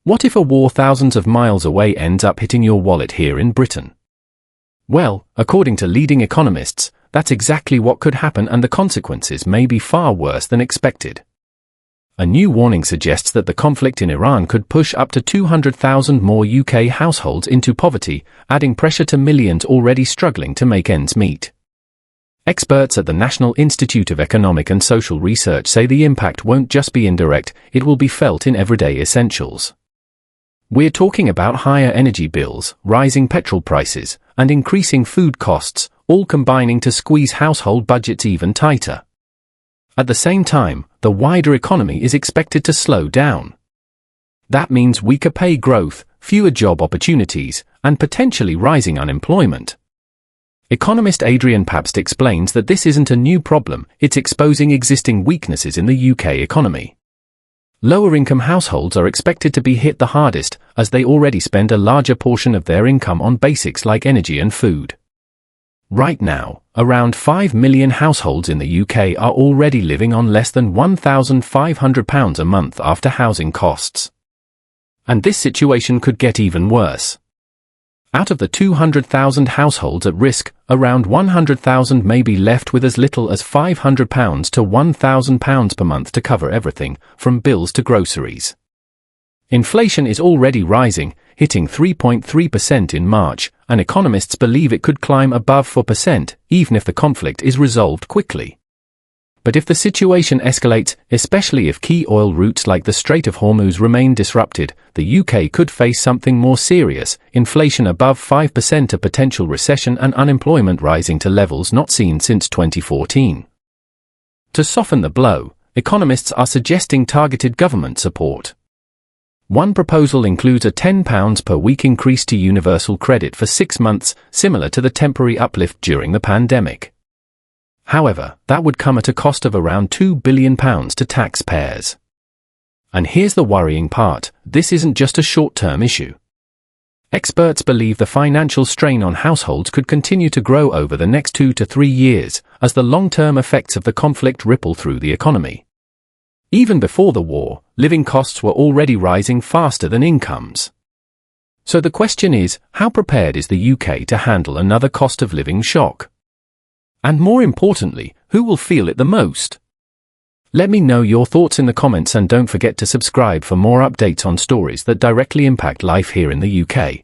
What if a war thousands of miles away ends up hitting your wallet here in Britain? Well, according to leading economists, that's exactly what could happen, and the consequences may be far worse than expected. A new warning suggests that the conflict in Iran could push up to 200,000 more UK households into poverty, adding pressure to millions already struggling to make ends meet. Experts at the National Institute of Economic and Social Research say the impact won't just be indirect, it will be felt in everyday essentials. We're talking about higher energy bills, rising petrol prices, and increasing food costs, all combining to squeeze household budgets even tighter. At the same time, the wider economy is expected to slow down. That means weaker pay growth, fewer job opportunities, and potentially rising unemployment. Economist Adrian Pabst explains that this isn't a new problem, it's exposing existing weaknesses in the UK economy. Lower-income households are expected to be hit the hardest, as they already spend a larger portion of their income on basics like energy and food. Right now, around 5 million households in the UK are already living on less than £1,500 a month after housing costs. And this situation could get even worse. Out of the 200,000 households at risk, around 100,000 may be left with as little as £500 to £1,000 per month to cover everything, from bills to groceries. Inflation is already rising, hitting 3.3% in March, and economists believe it could climb above 4%, even if the conflict is resolved quickly. But if the situation escalates, especially if key oil routes like the Strait of Hormuz remain disrupted, the UK could face something more serious: inflation above 5%, a potential recession, and unemployment rising to levels not seen since 2014. To soften the blow, economists are suggesting targeted government support. One proposal includes a £10 per week increase to universal credit for 6 months, similar to the temporary uplift during the pandemic. However, that would come at a cost of around £2 billion to taxpayers. And here's the worrying part: this isn't just a short-term issue. Experts believe the financial strain on households could continue to grow over the next 2 to 3 years, as the long-term effects of the conflict ripple through the economy. Even before the war, living costs were already rising faster than incomes. So the question is, how prepared is the UK to handle another cost of living shock? And more importantly, who will feel it the most? Let me know your thoughts in the comments, and don't forget to subscribe for more updates on stories that directly impact life here in the UK.